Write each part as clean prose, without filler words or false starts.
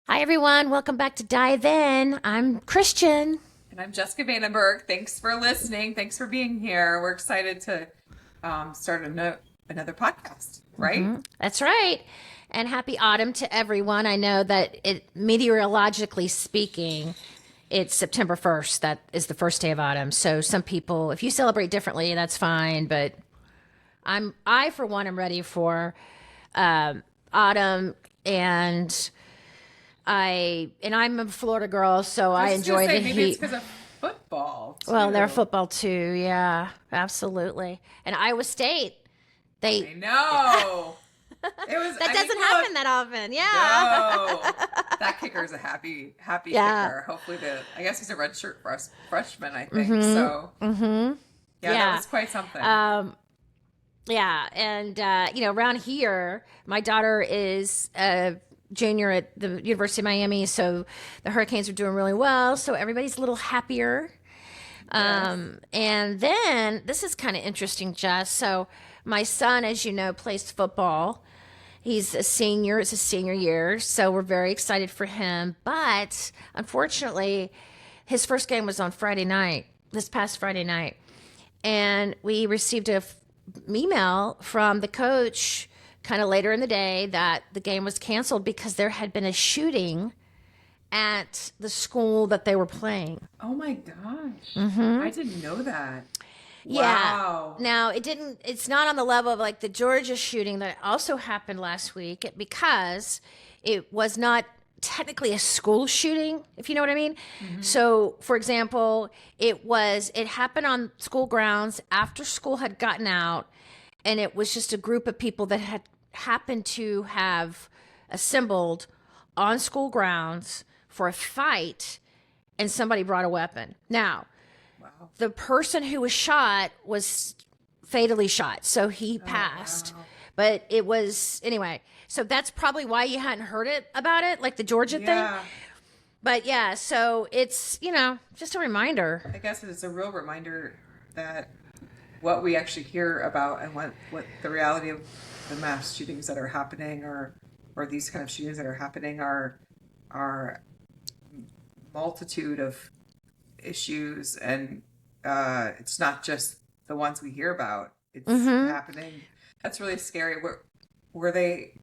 Hi, everyone. Welcome back to Dive In. I'm Christian. And I'm Jessica Vanden Berg. Thanks for listening. Thanks for being here. We're excited to start another podcast, right? That's right. And happy autumn to everyone. I know that meteorologically speaking, it's September 1st. That is the first day of autumn. So some people, if you celebrate differently, that's fine. But I for one, am ready for autumn, and I'm a Florida girl, so I I was just gonna enjoy the say maybe it's heat. because of football Well, they're too. football too. Yeah, absolutely. And Iowa State, they I know. It was. that I mean, doesn't look, happen that often. Yeah. no, that kicker is a happy Yeah. kicker. Hopefully, I guess he's a redshirt freshman. I think so. Yeah, that Yeah. was quite something. Um, yeah. And, around here, my daughter is a junior at the University of Miami. So the Hurricanes are doing really well. So everybody's a little happier. Yes. And then this is kind of interesting, Jess. So my son, as you know, plays football. He's a senior. It's his senior year. So we're very excited for him. But unfortunately, his first game was on Friday night, this past Friday night. And we received a email from the coach kind of later in the day that the game was canceled because there had been a shooting at the school that they were playing. Oh my gosh, I didn't know that. Yeah. Wow. Now, it's not on the level of like the Georgia shooting that also happened last week because it was not technically a school shooting, if you know what I mean. So, for example, it happened on school grounds after school had gotten out, and it was just a group of people that had happened to have assembled on school grounds for a fight, and somebody brought a weapon. Now, Wow. the person who was shot was fatally shot, so he Oh, passed. wow. But it was anyway. So that's probably why you hadn't heard it about it, like the Georgia thing. Yeah. But yeah, so it's just a reminder. I guess it's a real reminder that what we actually hear about and what the reality of the mass shootings that are happening or these kind of shootings that are happening are multitude of issues and it's not just the ones we hear about. It's happening. That's really scary. Were they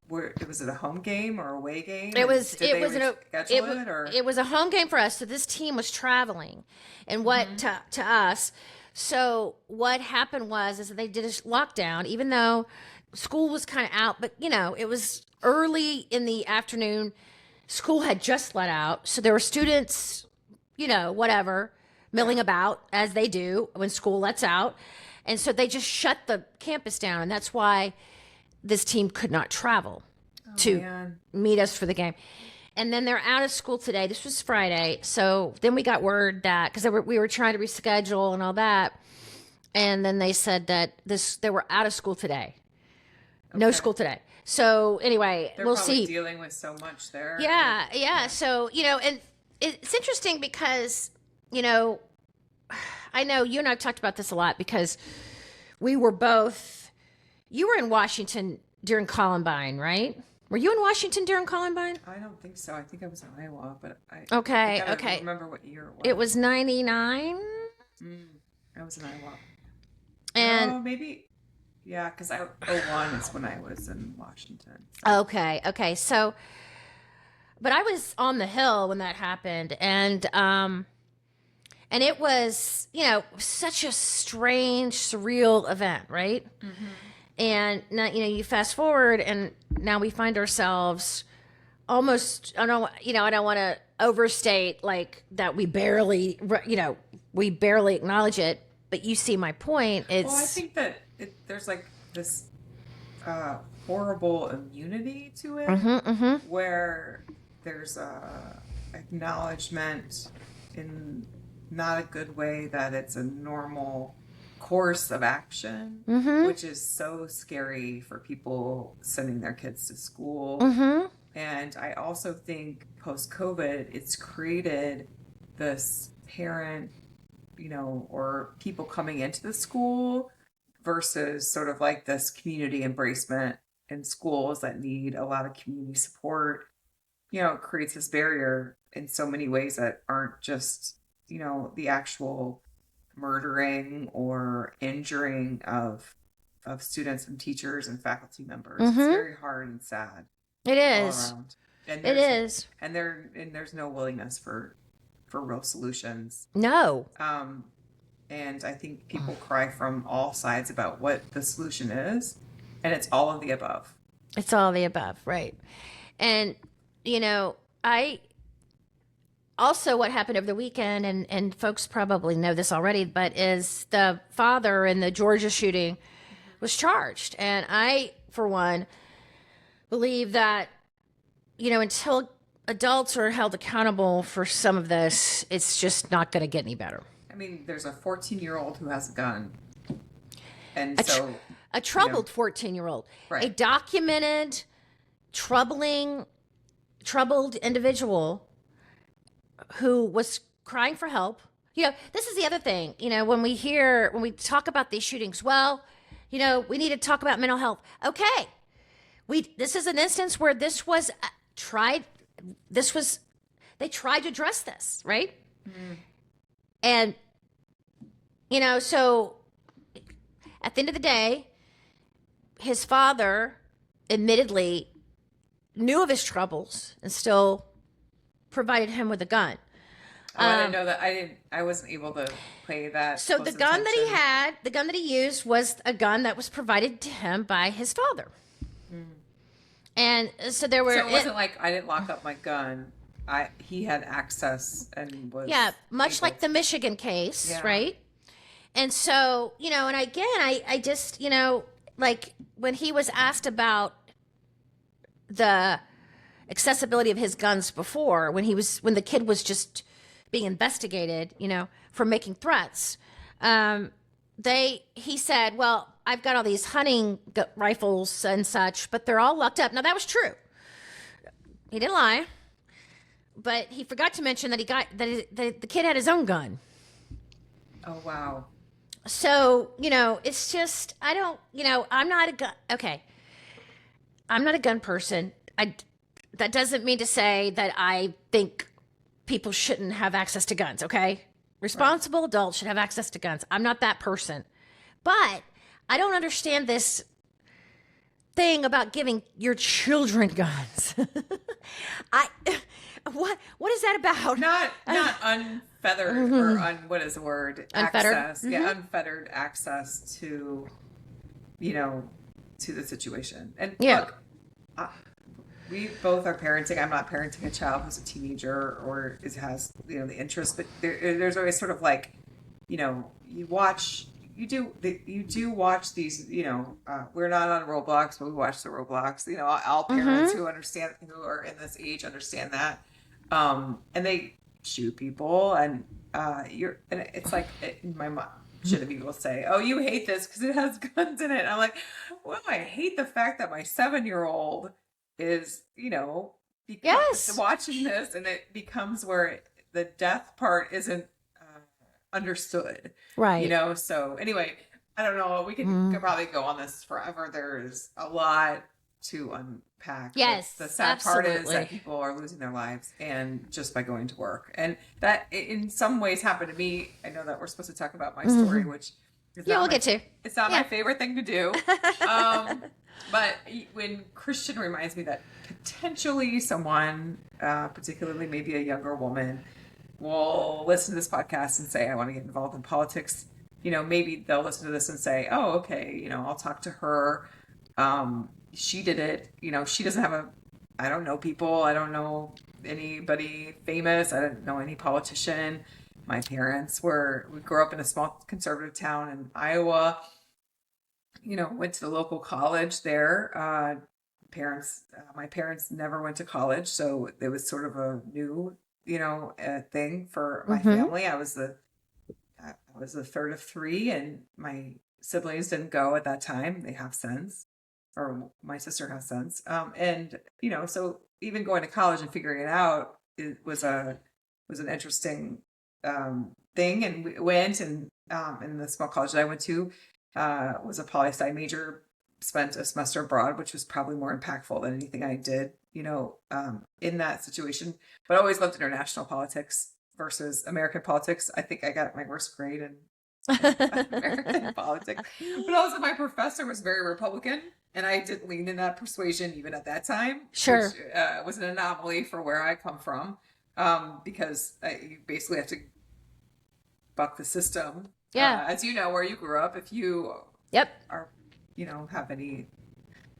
was it a home game or away game It and was did it they was an reschedule it or it was a home game for us. So this team was traveling, and what to us. So what happened was is that they did a lockdown, even though school was kind of out, but it was early in the afternoon. School had just let out, so there were students, whatever, yeah. milling about as they do when school lets out, and so they just shut the campus down, and that's why this team could not travel Oh to man. meet us for the game. And then they're out of school today. This was Friday. So then we got word that because we were trying to reschedule and all that. And then they said that they were out of school today. No Okay. school today. So anyway, They're we'll probably see. dealing with so much there. Yeah, yeah. Yeah. So, and it's interesting because, you know, I know you and I have talked about this a lot because we were both, you were in Washington during Columbine, right? Were you in Washington during Columbine? I don't think so. I think I was in Iowa, but I Okay, gotta okay. remember what year it It was. was 99. Mm, I was in Iowa. And Oh, maybe. Yeah, because I '01 is when I was in Washington. So okay, okay. So, but I was on the Hill when that happened, and it was, such a strange, surreal event, right? And now, you fast forward, and now we find ourselves almost. I don't want to overstate like that. We barely acknowledge it. But you see my point. well, I It's think that there's like this horrible immunity to it, where there's a acknowledgement in not a good way that it's a normal course of action, which is so scary for people sending their kids to school. And I also think post COVID, it's created this parent, or people coming into the school versus sort of like this community embracement in schools that need a lot of community support it creates this barrier in so many ways that aren't just, the actual murdering or injuring of students and teachers and faculty members. It's Mm-hmm. very hard and sad It all is. around. And It is. there's no willingness for real solutions. No. And I think people cry from all sides about what the solution is, and it's all of the above. It's all the above, right? And I also what happened over the weekend, and folks probably know this already, but is the father in the Georgia shooting was charged, and I, for one, believe that until adults are held accountable for some of this, it's just not going to get any better. I mean, there's a 14-year-old who has a gun, and A troubled 14-year-old, right. a documented, troubled individual who was crying for help. This is the other thing. When we talk about these shootings, well, we need to talk about mental health. Okay, this is an instance where this was tried. They tried to address this, right? Mm. And so at the end of the day, his father admittedly knew of his troubles and still provided him with a gun. I didn't know that. I wasn't able to play that. So the gun that he had, the gun that he used, was a gun that was provided to him by his father. Mm. And so there were. So it wasn't like I didn't lock up my gun. He had access and was. Yeah, much like the Michigan case, right? And so and again, I just like when he was asked about the accessibility of his guns before, when the kid was just being investigated, for making threats, he said, "Well, I've got all these hunting rifles and such, but they're all locked up." Now that was true. He didn't lie, but he forgot to mention that the kid had his own gun. Oh wow. So, it's just, I don't, I'm not a gun. Okay. I'm not a gun person. That doesn't mean to say that I think people shouldn't have access to guns. Okay. Responsible adults should have access to guns. I'm not that person, but I don't understand this thing about giving your children guns. What is that about? Not unfeathered or what is the word? Unfettered. Access. Mm-hmm. Yeah, unfettered access to, to the situation. And look, we both are parenting. I'm not parenting a child who's a teenager or has the interest, but there's always sort of like, you do watch these. We're not on Roblox, but we watch the Roblox. All parents who are in this age understand that. And they shoot people, and it's like my mom should have people say, "Oh, you hate this because it has guns in it." And I'm like, well, I hate the fact that my 7-year-old is, watching this, and it becomes where the death part isn't understood, right? So anyway, I don't know. We could probably go on this forever. There's a lot to unpack. Yes, the sad absolutely. part is that people are losing their lives, and just by going to work, and that in some ways happened to me. I know that we're supposed to talk about my story, which is we'll get to. It's not my favorite thing to do. But when Kristian reminds me that potentially someone, particularly maybe a younger woman, will listen to this podcast and say, "I want to get involved in politics," maybe they'll listen to this and say, "Oh, okay, I'll talk to her. She did it. She doesn't have I don't know people. I don't know anybody famous. I don't know any politician. My parents we grew up in a small conservative town in Iowa. Went to the local college there. My parents never went to college, so it was sort of a new, thing for my family. I was the third of three, and my siblings didn't go at that time. They have since, or my sister has since. And so even going to college and figuring it out, it was an interesting thing. And we went, and in the small college that I went to, was a poli-sci major, spent a semester abroad, which was probably more impactful than anything I did, in that situation, but I always loved international politics versus American politics. I think I got my worst grade in American politics, but also my professor was very Republican, and I did lean in that persuasion even at that time, Sure. which was an anomaly for where I come from, because you basically have to buck the system. Yeah. As you know, where you grew up, if you Yep. are, have any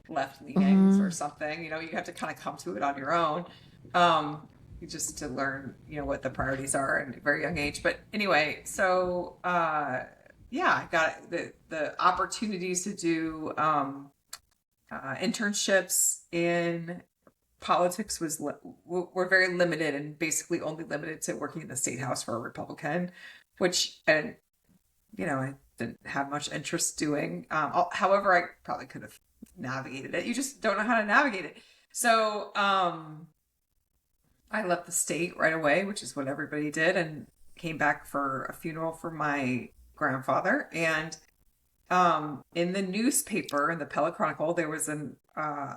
left leanings or something, you have to kind of come to it on your own. Just to learn, what the priorities are at a very young age. But anyway, so I got the opportunities to do internships in politics were very limited, and basically only limited to working in the state house for a Republican, which I didn't have much interest doing. However, I probably could have navigated it. You just don't know how to navigate it. So I left the state right away, which is what everybody did, and came back for a funeral for my grandfather. And in the newspaper, in the Pella Chronicle, there was a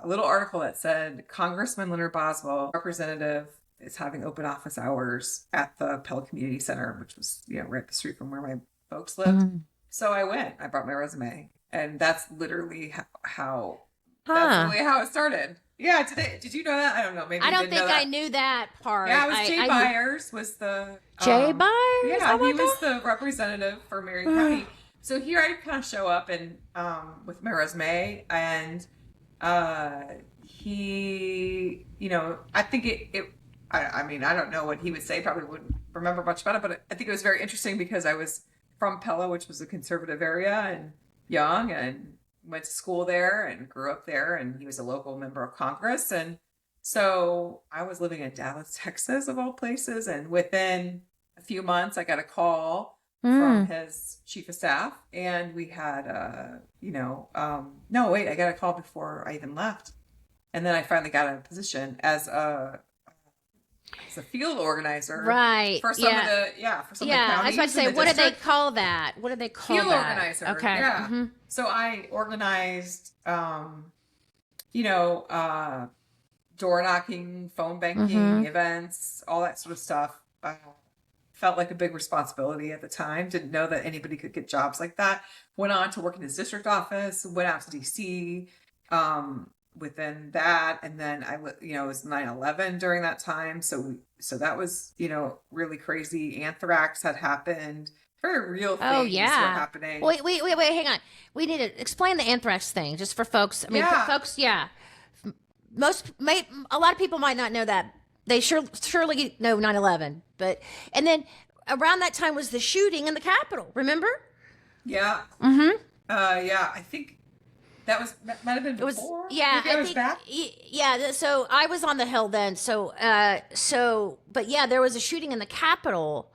little article that said Congressman Leonard Boswell, representative, is having open office hours at the Pella Community Center, which was right up the street from where my folks lived. So I went. I brought my resume, and that's literally how it started. Yeah, did you know that? I don't know. Maybe I you don't didn't think know that. I knew that part. Yeah, it was Jay Byers was the Jay Byers. Yeah, Oh he my was God. the representative for Marion County. So here I kind of show up and with my resume, and he, I think I mean, I don't know what he would say. Probably wouldn't remember much about it, but I think it was very interesting because I was from Pella, which was a conservative area, and young, and went to school there and grew up there, and he was a local member of Congress. And so I was living in Dallas, Texas, of all places, and within a few months I got a call from his chief of staff, and we had no, wait, I got a call before I even left, and then I finally got a position as a field organizer, Right. for some of the for some of the counties. I was about to say, what do they call that? What do they call field that? organizer? Okay. Yeah. So I organized, door knocking, phone banking, events, all that sort of stuff. Felt like a big responsibility at the time. Didn't know that anybody could get jobs like that. Went on to work in his district office. Went out to DC. Within that, and then it was 9/11 during that time. So that was, really crazy. Anthrax had happened. Very real things were happening. Wait, hang on. We need to explain the anthrax thing just for folks. I mean, for folks, a lot of people might not know that. They surely know 9/11, and then around that time was the shooting in the Capitol. Remember? Yeah. I think that might have been before. I think back. Yeah. So I was on the Hill then. But there was a shooting in the Capitol.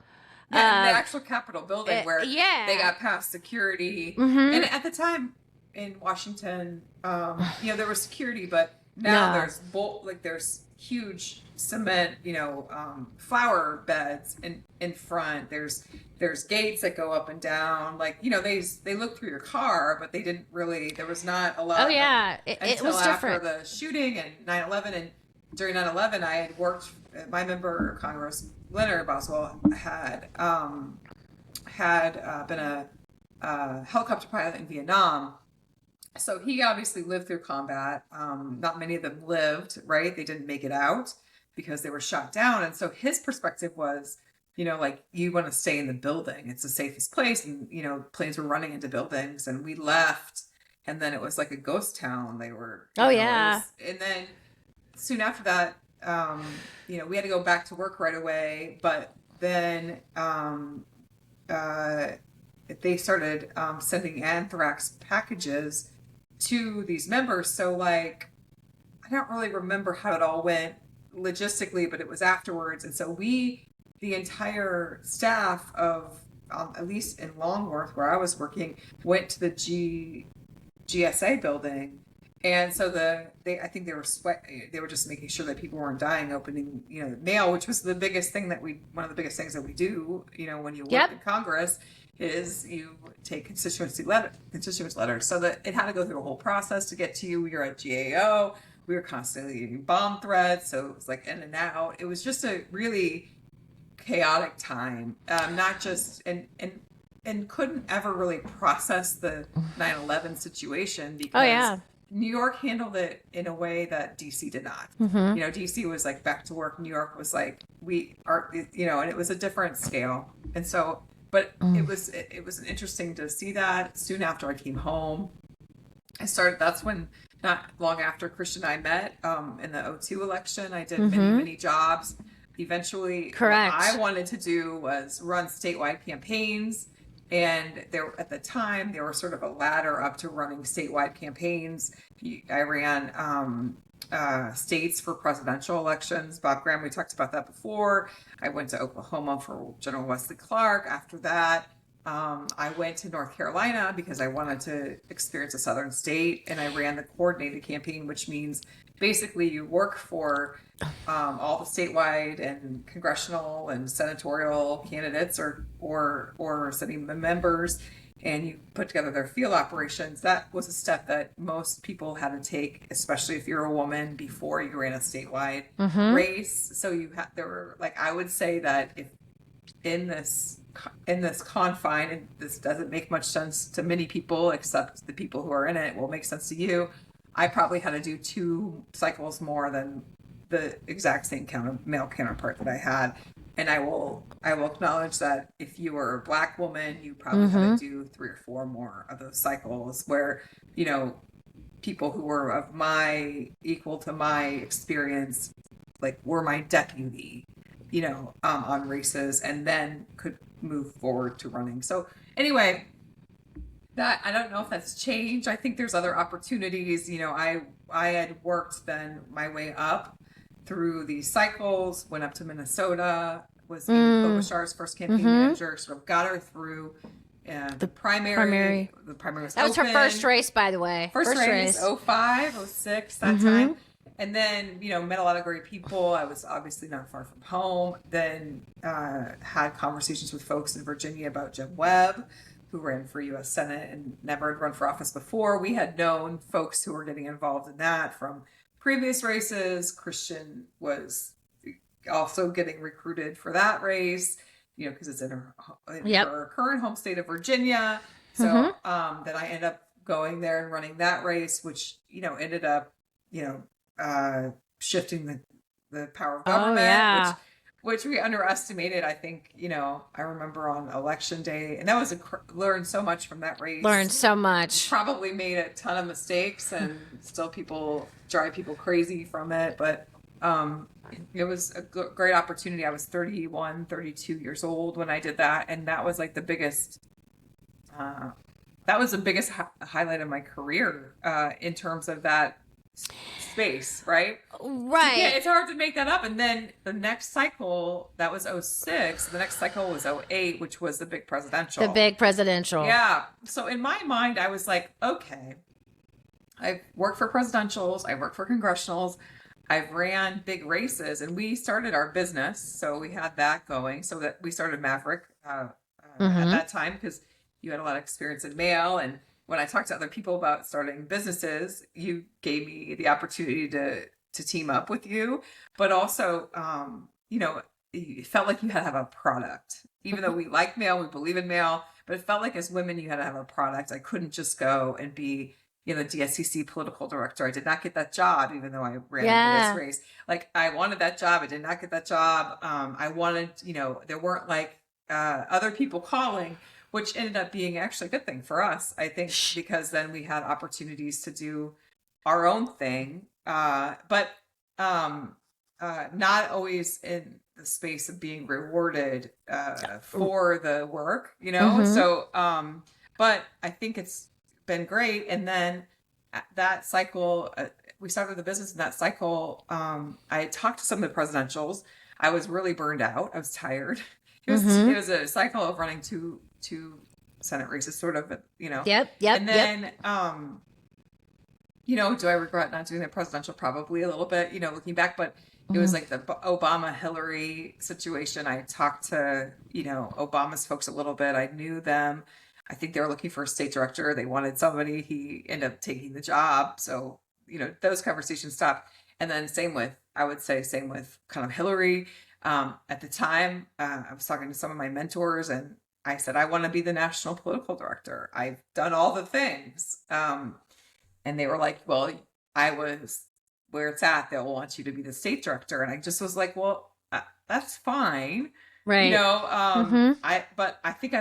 In the actual Capitol building where they got past security. And at the time in Washington, there was security, but now there's huge cement, flower beds in front. There's gates that go up and down. They look through your car, but they didn't really. There was not a lot. Oh yeah, it was different. After the shooting and 9/11, and during 9/11, I had worked. My member of Congress, Leonard Boswell, had been a helicopter pilot in Vietnam. So he obviously lived through combat. Not many of them lived, right? They didn't make it out because they were shot down. And so his perspective was, you want to stay in the building. It's the safest place. And, planes were running into buildings, and we left. And then it was like a ghost town. They were. And then soon after that, we had to go back to work right away. But then they started sending anthrax packages to these members. So I don't really remember how it all went logistically, but it was afterwards. And so the entire staff of, at least in Longworth where I was working, went to the GSA building. And so I think they were just making sure that people weren't dying, opening, the mail, which was one of the biggest things that we do, when you work in Congress, is you take constituent letters. So that it had to go through a whole process to get to you. You're at GAO. we were constantly getting bomb threats. So it was like in and out. It was just a really chaotic time. Not just, and couldn't ever really process the 9/11 situation Oh because yeah. New York handled it in a way that DC did not. Mm-hmm. You know, DC was like back to work. New York was like we are, you know, and it was a different scale. And so, but it was interesting to see that. Soon after I came home, I started. That's when, not long after Kristian and I met, in the '02 election. I did many jobs. Eventually, what Correct. I wanted to do was run statewide campaigns. And there, at the time, there was sort of a ladder up to running statewide campaigns. I ran states for presidential elections. Bob Graham, we talked about that before. I went to Oklahoma for General Wesley Clark. After that, I went to North Carolina because I wanted to experience a southern state, and I ran the coordinated campaign, which means basically you work for all the statewide and congressional and senatorial candidates or sitting members, and you put together their field operations. That was a step that most people had to take, especially if you're a woman, before you ran a statewide race. So there were, like, I would say that if in this confine, and this doesn't make much sense to many people except the people who are in it, will make sense to you. I probably had to do 2 cycles more than the exact same male counterpart that I had. And I will acknowledge that if you were a Black woman, you probably had to do 3 or 4 more of those cycles, where, you know, people who were of equal to my experience, like, were my deputy, you know, on races, and then could move forward to running. So anyway, that, I don't know if that's changed. I think there's other opportunities. You know, I had worked then my way up through these cycles, went up to Minnesota, was Amy Klobuchar's first campaign manager, sort of got her through the primary. The primary was That was her first race, by the way. First race, 05, 06, that time. And then, you know, met a lot of great people. I was obviously not far from home. Then had conversations with folks in Virginia about Jeb Webb, who ran for U.S. Senate and never had run for office before. We had known folks who were getting involved in that from previous races. Kristian was also getting recruited for that race, you know, because it's in her current home state of Virginia. So then I ended up going there and running that race, which, you know, ended up, you know, shifting the power of government, which we underestimated. I think, you know, I remember on election day, and that was learned so much from that race. Learned so much. Probably made a ton of mistakes, and still drive people crazy from it. But it was a great opportunity. I was 31, 32 years old when I did that, and that was like the biggest. That was the biggest highlight of my career in terms of that space, right? Right. Yeah, it's hard to make that up. And then the next cycle, that was 06. The next cycle was 08, which was the big presidential. The big presidential. Yeah. So in my mind, I was like, okay, I've worked for presidentials. I've worked for congressionals. I've ran big races, and we started our business. So we had that going. So that we started Maverick at that time, because you had a lot of experience in mail. And when I talked to other people about starting businesses, you gave me the opportunity to team up with you. But also, you know, it felt like you had to have a product. Even though we like mail, we believe in mail, but it felt like as women, you had to have a product. I couldn't just go and be, you know, the DSCC political director. I did not get that job, even though I ran into this race. Like, I wanted that job. I did not get that job. I wanted, you know, there weren't like other people calling, which ended up being actually a good thing for us, I think, because then we had opportunities to do our own thing, but not always in the space of being rewarded for the work, you know? So, but I think it's been great. And then that cycle, we started the business in that cycle. I talked to some of the presidentials. I was really burned out. I was tired. It was a cycle of running two Senate races, sort of, you know. Yep. And then, you know, do I regret not doing the presidential? Probably a little bit, you know, looking back. But it was like the Obama-Hillary situation. I talked to, you know, Obama's folks a little bit. I knew them. I think they were looking for a state director. They wanted somebody. He ended up taking the job. So those conversations stopped. And then same with kind of Hillary. At the time, I was talking to some of my mentors, and I said, I want to be the national political director. I've done all the things. And they were like, well, I was where it's at. They'll want you to be the state director. And I just was like, well, that's fine. Right. But I think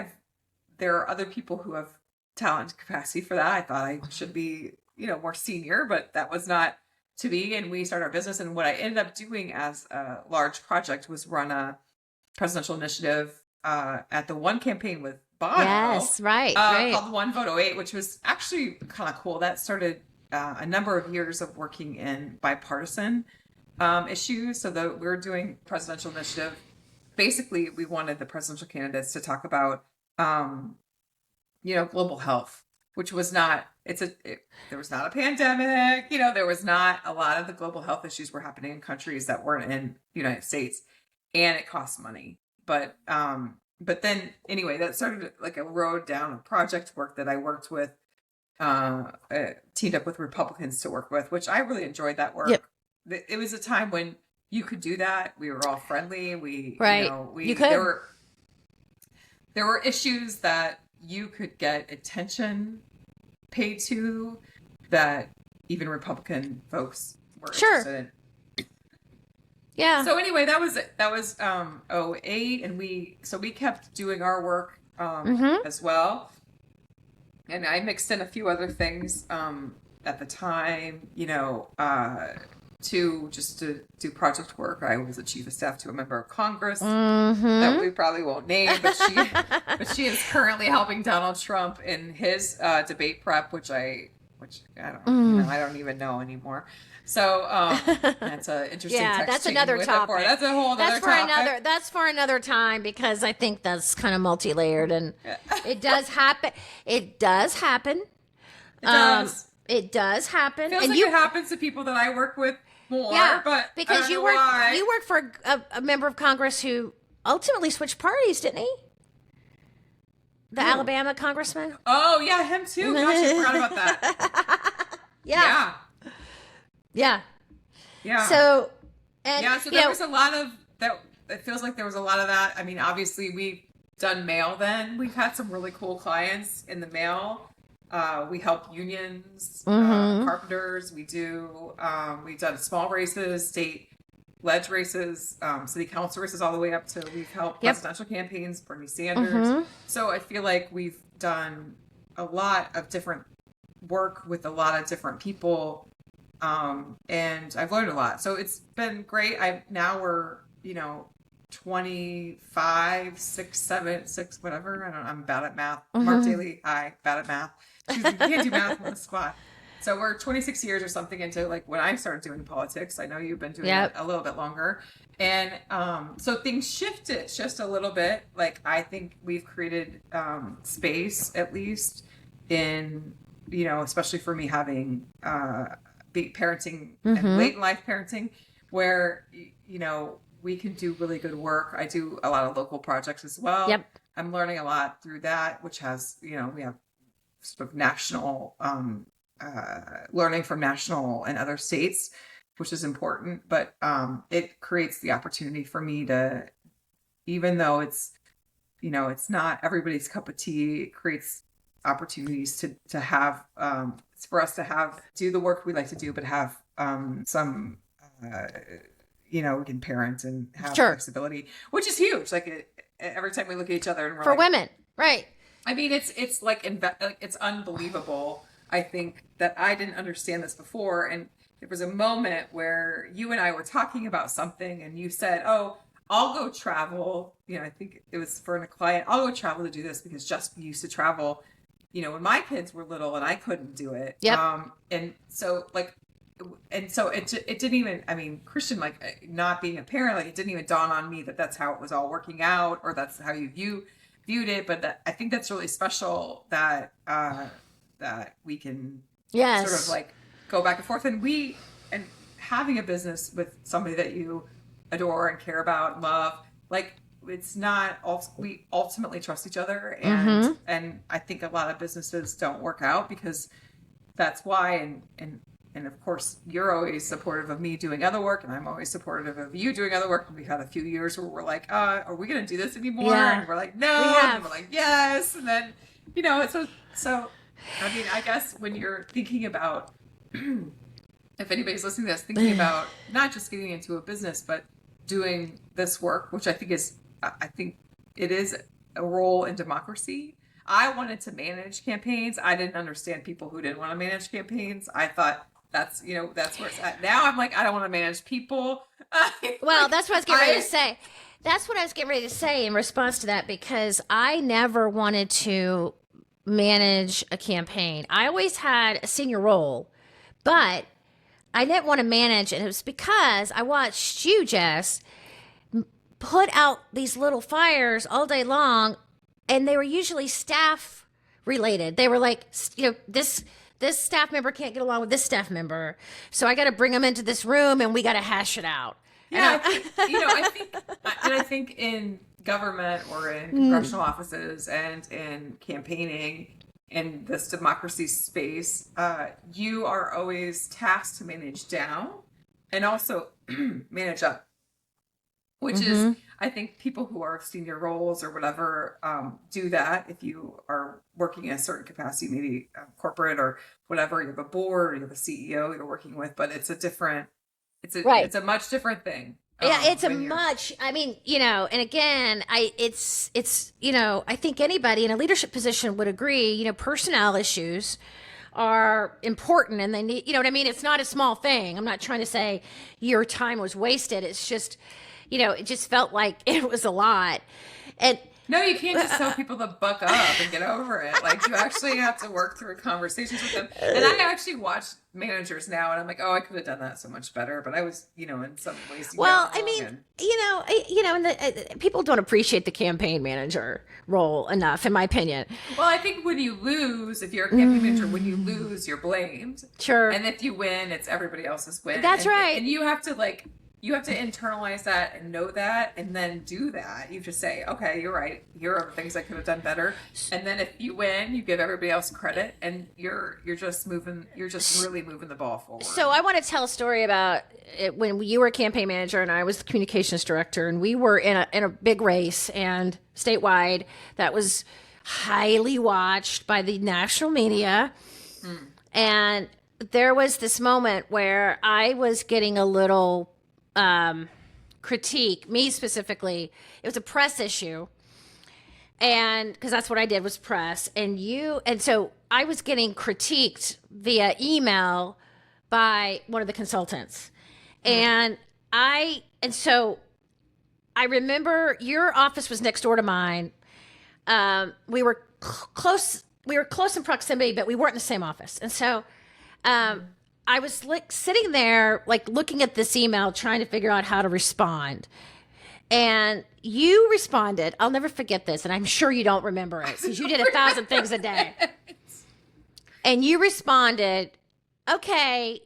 there are other people who have talent and capacity for that. I thought I should be, more senior, but that was not to be. And we started our business. And what I ended up doing as a large project was run a presidential initiative at the one campaign with Bono. Yes, right. Called One Vote 08, which was actually kind of cool. That started a number of years of working in bipartisan issues. So we were doing presidential initiative. Basically, we wanted the presidential candidates to talk about, global health, which was not, there was not a pandemic, there was not a lot of the global health issues were happening in countries that weren't in the United States, and it costs money. But then anyway, that started like a road down of project work that I worked with, teamed up with Republicans to work with, which I really enjoyed that work. Yep. It was a time when you could do that. We were all friendly. You could. There were issues that you could get attention paid to that even Republican folks were interested in. Yeah. So anyway, that was 08, and we kept doing our work as well. And I mixed in a few other things at the time, to do project work. I was a chief of staff to a member of Congress that we probably won't name, but she is currently helping Donald Trump in his debate prep, which I don't even know anymore. So that's an interesting. Yeah, that's another topic. That's a whole other topic. That's for another time, because I think that's kind of multi-layered, and it does happen. It does happen. It does happen. Feels like it happens to people that I work with more. Yeah, but because you work for a member of Congress who ultimately switched parties, didn't he? The Alabama congressman. Oh yeah, him too. Gosh, I forgot about that. Yeah. So there was a lot of that. It feels like there was a lot of that. I mean, obviously we've done mail. Then we've had some really cool clients in the mail. We help unions, carpenters. We've done small races, state ledge races, city council races, all the way up to we've helped presidential campaigns, Bernie Sanders. So I feel like we've done a lot of different work with a lot of different people. And I've learned a lot. So it's been great. We're, 25, 6, 7, 6, whatever. I'm bad at math. Mark Daly, hi, bad at math. You can't do math on the spot. So we're 26 years or something into like when I started doing politics. I know you've been doing it a little bit longer. And so things shifted just a little bit. Like I think we've created space, at least in, especially for me having big parenting and late in life parenting, where, we can do really good work. I do a lot of local projects as well. Yep. I'm learning a lot through that, which has, we have sort of national learning from national and other states, which is important. But it creates the opportunity for me to, even though it's, it's not everybody's cup of tea, it creates opportunities to have, it's for us to do the work we like to do, but have some, we can parent and have flexibility, which is huge. Like every time we look at each other and we're for women, right? I mean, it's like it's unbelievable. I think that I didn't understand this before, and there was a moment where you and I were talking about something, and you said, "Oh, I'll go travel." I think it was for a client. I'll go travel to do this because just used to travel. When my kids were little and I couldn't do it. Yep. And so it didn't even, Kristian, like not being a parent, like it didn't even dawn on me that that's how it was all working out, or that's how you viewed it. But I think that's really special that we can sort of like go back and forth, and having a business with somebody that you adore and care about and love, like it's not we ultimately trust each other, and I think a lot of businesses don't work out because that's why, and and of course, you're always supportive of me doing other work, and I'm always supportive of you doing other work. And we've had a few years where we're like, are we going to do this anymore? Yeah. And we're like, no. And then we're like, yes. And then, you know, so, I mean, I guess when you're thinking about, if anybody's listening to this, thinking about not just getting into a business, but doing this work, which I think it is a role in democracy. I wanted to manage campaigns. I didn't understand people who didn't want to manage campaigns. I thought that's where it's at. Now I'm like, I don't want to manage people. Well, that's what I was getting ready to say. That's what I was getting ready to say in response to that, because I never wanted to manage a campaign. I always had a senior role, but I didn't want to manage, and it was because I watched you, Jess, put out these little fires all day long, and they were usually staff related. They were like, you know, this staff member can't get along with this staff member, so I got to bring them into this room and we got to hash it out. Yeah, I think in government or in congressional offices and in campaigning in this democracy space, you are always tasked to manage down and also manage up, which is, I think people who are senior roles or whatever do that. If you are working in a certain capacity, maybe corporate or whatever, you have a board, or you have a CEO you're working with, but it's a much different thing. Yeah, I mean, you know, and again, it's, you know, I think anybody in a leadership position would agree, you know, personnel issues are important and they need, you know what I mean? It's not a small thing. I'm not trying to say your time was wasted. It's just, you know, it just felt like it was a lot. And no, you can't just tell people to buck up and get over it. Like, you actually have to work through conversations with them. And I actually watch managers now, and I'm like, oh, I could have done that so much better. But I was, you know, in some ways. Well, I mean, and people don't appreciate the campaign manager role enough, in my opinion. Well, I think when you lose, if you're a campaign manager, when you lose, you're blamed. Sure. And if you win, it's everybody else's win. That's right. And you have to internalize that and know that and then do that. You just say, okay, you're right. Here are things I could have done better. And then if you win, you give everybody else credit and you're just really moving the ball forward. So I want to tell a story about it when you were a campaign manager and I was the communications director, and we were in a big race and statewide that was highly watched by the national media. And there was this moment where I was getting a little critique, me specifically. It was a press issue, and because that's what I did was press, and so I was getting critiqued via email by one of the consultants, and so I remember your office was next door to mine. We were close in proximity, but we weren't in the same office, and so I was like sitting there, like looking at this email, trying to figure out how to respond. And you responded. I'll never forget this. And I'm sure you don't remember it because you did 1,000 things a day. And you responded, okay,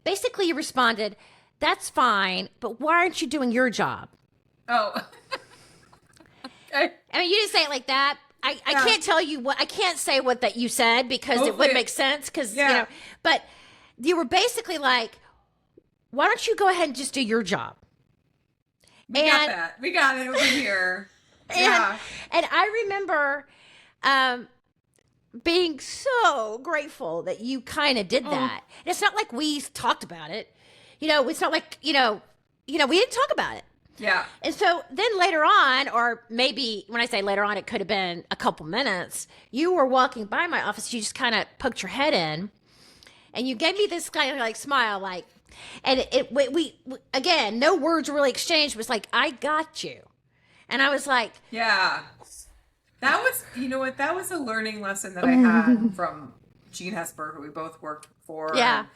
basically you responded, that's fine, but why aren't you doing your job? Oh. Okay. I mean, you didn't say it like that. I can't tell you I can't say what that you said because it wouldn't make sense you know, but you were basically like, why don't you go ahead and just do your job? We got that. We got it over here. And I remember being so grateful that you kind of did that. And it's not like we talked about it. You know, it's not like, you know, we didn't talk about it. Yeah. And so then later on, or maybe when I say later on, it could have been a couple minutes, you were walking by my office, you just kind of poked your head in and you gave me this kind of like smile, like, and we again, no words were really exchanged. It was like, I got you. And I was like, yeah, that was, you know what, that was a learning lesson that I had from Jean Hesper, who we both worked for. Yeah. And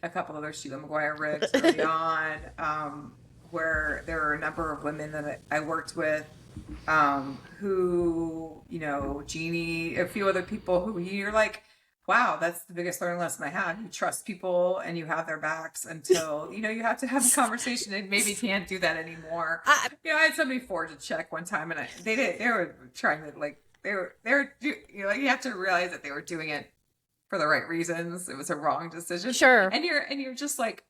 a couple other Sheila McGuire Riggs early on. Where there are a number of women that I worked with who, you know, Jeannie, a few other people who you're like, wow, that's the biggest learning lesson I had. You trust people and you have their backs until, you know, you have to have a conversation and maybe can't do that anymore. You know, I had somebody forge a check one time and they were trying to like, they were, you know, like you have to realize that they were doing it for the right reasons. It was a wrong decision. Sure. And you're just like,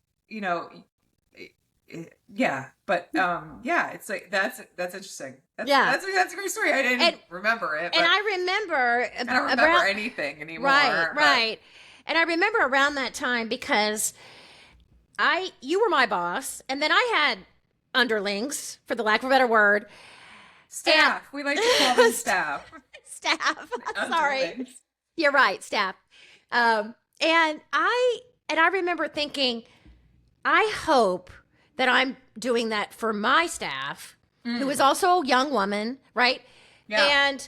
yeah, but yeah, it's like that's interesting. That's a great story. I didn't remember it, and I remember I don't remember anything anymore. Right. And I remember around that time because you were my boss, and then I had underlings, for the lack of a better word. Staff. We like to call them staff. Staff. Sorry. You're right, staff. And I remember thinking, I hope that I'm doing that for my staff, who is also a young woman, right? Yeah.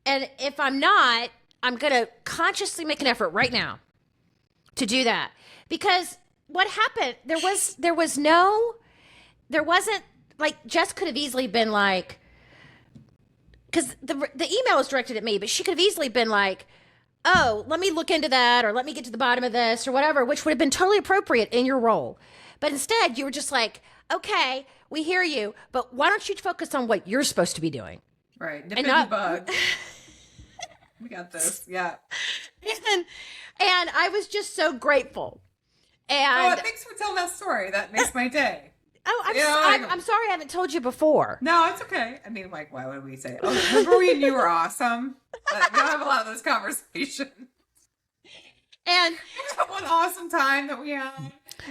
And if I'm not, I'm gonna consciously make an effort right now to do that. Because what happened, there wasn't, like, Jess could have easily been like, because the email was directed at me, but she could have easily been like, oh, let me look into that, or let me get to the bottom of this, or whatever, which would have been totally appropriate in your role. But instead, you were just like, okay, we hear you, but why don't you focus on what you're supposed to be doing? Right. Nip in the bud. We got this. Yeah. And I was just so grateful. And thanks for telling that story. That makes my day. Oh, I'm sorry I haven't told you before. No, it's okay. I mean, like, why would we say it? Oh, remember when you were awesome? We don't have a lot of those conversations. And what awesome time that we had.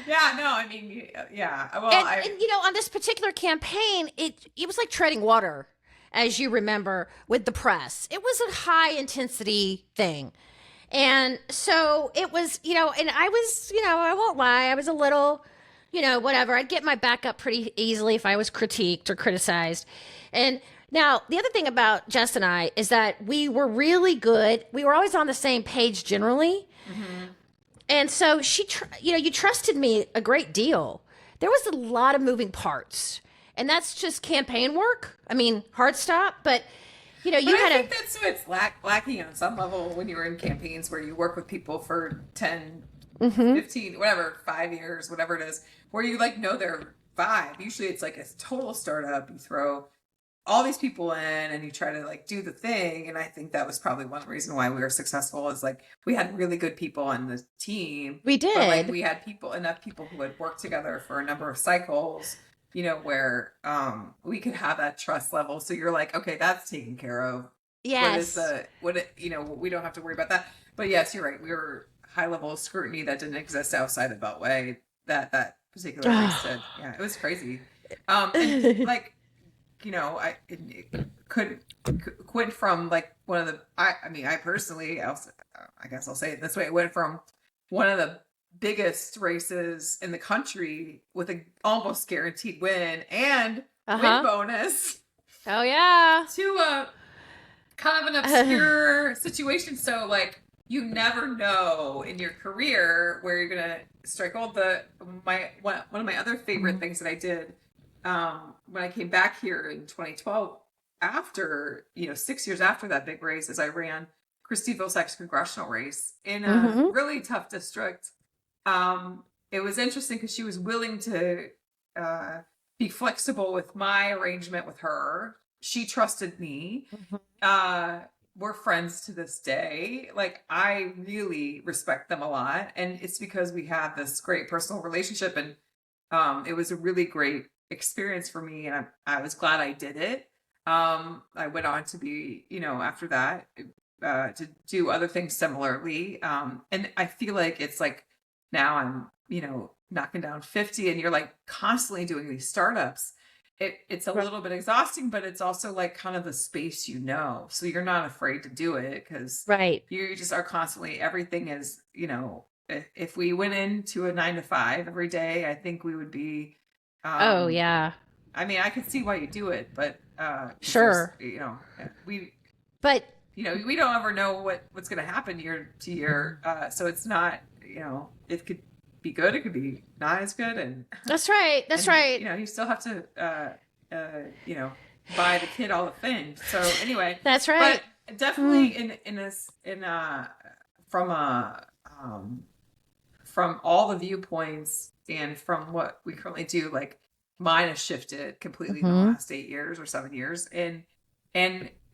Yeah, no, I mean, yeah. Well, and on this particular campaign, it was like treading water, as you remember, with the press. It was a high intensity thing. And so it was, and I was, I won't lie, I was a little, whatever. I'd get my back up pretty easily if I was critiqued or criticized. And now the other thing about Jess and I is that we were really good. We were always on the same page generally. Mm-hmm. And so you trusted me a great deal. There was a lot of moving parts, and that's just campaign work. I mean, hard stop, but I think that's what's lacking on some level when you're in campaigns where you work with people for 10, 15, whatever, 5 years, whatever it is, where you know their vibe. Usually it's like a total startup. You throw all these people in and you try to do the thing. And I think that was probably one reason why we were successful is we had really good people on the team. We did. But we had enough people who had worked together for a number of cycles, where we could have that trust level. So you're like, okay, that's taken care of. Yes. We don't have to worry about that. But yes, you're right. We were high level of scrutiny that didn't exist outside of Beltway. That particular race did. Yeah, it was crazy. And I could went from one of the I personally I guess I'll say it this way, it went from one of the biggest races in the country with an almost guaranteed win and win bonus to a kind of an obscure situation. So you never know in your career where you're gonna strike gold. One of my other favorite things that I did when I came back here in 2012, after 6 years after that big race, is I ran Kristi Vilsack's congressional race in a really tough district. It was interesting because she was willing to be flexible with my arrangement with her. She trusted me. We're friends to this day. I really respect them a lot, and it's because we have this great personal relationship, and it was a really great experience for me, and I was glad I did it. I went on to be, after that, to do other things similarly. And I feel like it's now I'm, knocking down 50 and you're constantly doing these startups. It's a little bit exhausting, but it's also kind of the space, so you're not afraid to do it because you just are constantly, everything is, if we went into a 9 to 5 every day, I think we would be I mean, I could see why you do it, but sure, we don't ever know what's going to happen year to year, so it's not, it could be good, it could be not as good, and that's right. You still have to buy the kid all the things. So anyway, that's right. But definitely from all the viewpoints and from what we currently do, mine has shifted completely in the last 8 years or 7 years, and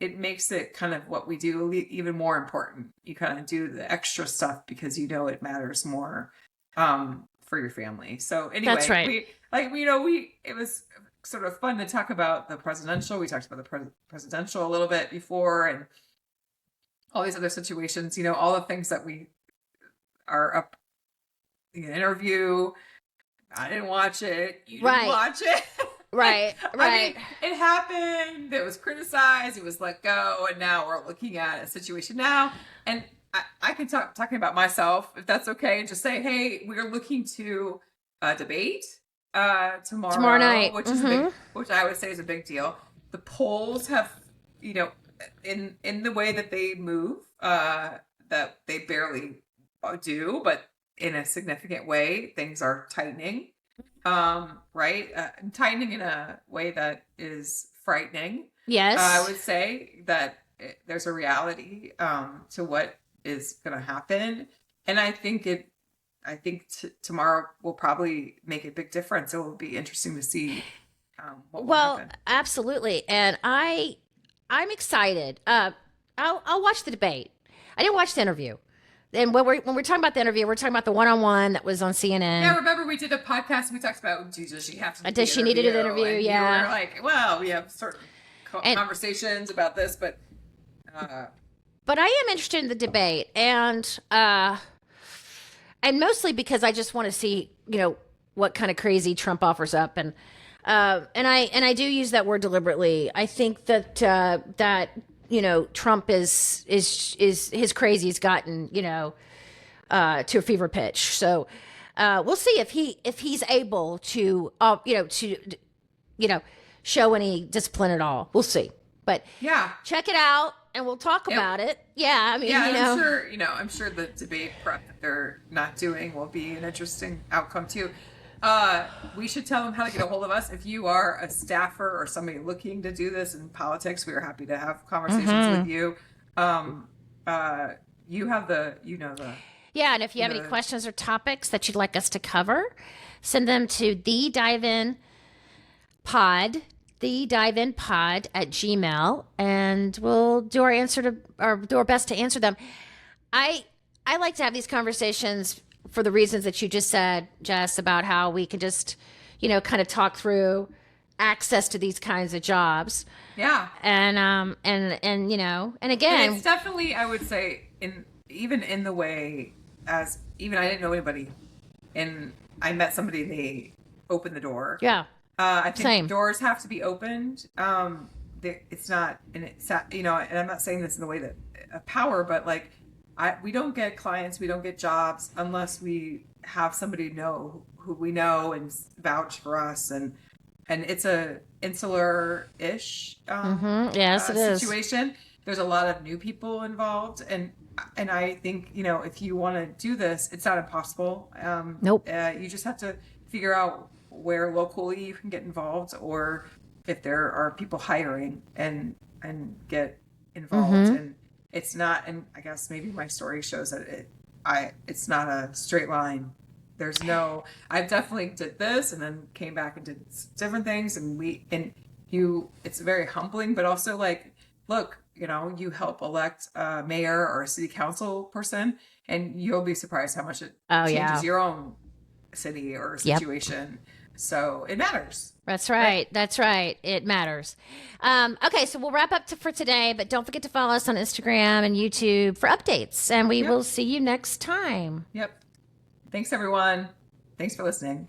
it makes it kind of what we do even more important. You kind of do the extra stuff because you know it matters more for your family. So anyway, That's right. it was sort of fun to talk about the presidential. We talked about the presidential a little bit before, and all these other situations. All the things that we are up in an interview. I didn't watch it. You didn't watch it. Right. I mean, it happened. It was criticized. It was let go. And now we're looking at a situation now. And I can talking about myself, if that's okay, and just say, hey, we're looking to debate tomorrow night, which is which I would say is a big deal. The polls have, in the way that they move, that they barely do, but in a significant way, things are tightening. Right? Tightening in a way that is frightening. Yes. I would say that there's a reality to what is going to happen. And I think tomorrow will probably make a big difference. It will be interesting to see what will happen. Absolutely. And I'm excited. I'll watch the debate. I didn't watch the interview. And when we're talking about the interview, we're talking about the one-on-one that was on CNN. Yeah, remember we did a podcast and we talked about, does she have to does she need an interview? And yeah. you were like, well, we have certain conversations about this, but I am interested in the debate, and mostly because I just want to see, what kind of crazy Trump offers up, and I do use that word deliberately. I think that Trump is his crazy's gotten, to a fever pitch. So we'll see if he's able to, show any discipline at all. We'll see. But yeah, check it out and we'll talk about it. Yeah. I mean, I'm sure the debate prep that they're not doing will be an interesting outcome too. We should tell them how to get a hold of us. If you are a staffer or somebody looking to do this in politics, we are happy to have conversations with you. You have yeah. And if you have any questions or topics that you'd like us to cover, send them to thediveInpod@gmail, and we'll do our best to answer them. I like to have these conversations for the reasons that you just said, Jess, about how we can just, kind of talk through access to these kinds of jobs. Yeah. And again, and it's definitely, I would say, even in the way as even I didn't know anybody, and I met somebody, they opened the door. Yeah. I think doors have to be opened. It's not, and I'm not saying this in the way that power, but like, we don't get clients, we don't get jobs unless we have somebody know who we know and vouch for us, and it's a insular-ish yes, it situation. is. There's a lot of new people involved, and I think if you want to do this, it's not impossible. Nope. You just have to figure out where locally you can get involved, or if there are people hiring and get involved. And it's not, and I guess maybe my story shows that it's not a straight line. I definitely did this and then came back and did different things, it's very humbling, but also like, look, you help elect a mayor or a city council person, and you'll be surprised how much it changes your own city or situation. Yep. So it matters. That's right. That's right. It matters. Okay, so we'll wrap up for today, but don't forget to follow us on Instagram and YouTube for updates, and we will see you next time. Yep. Thanks, everyone. Thanks for listening.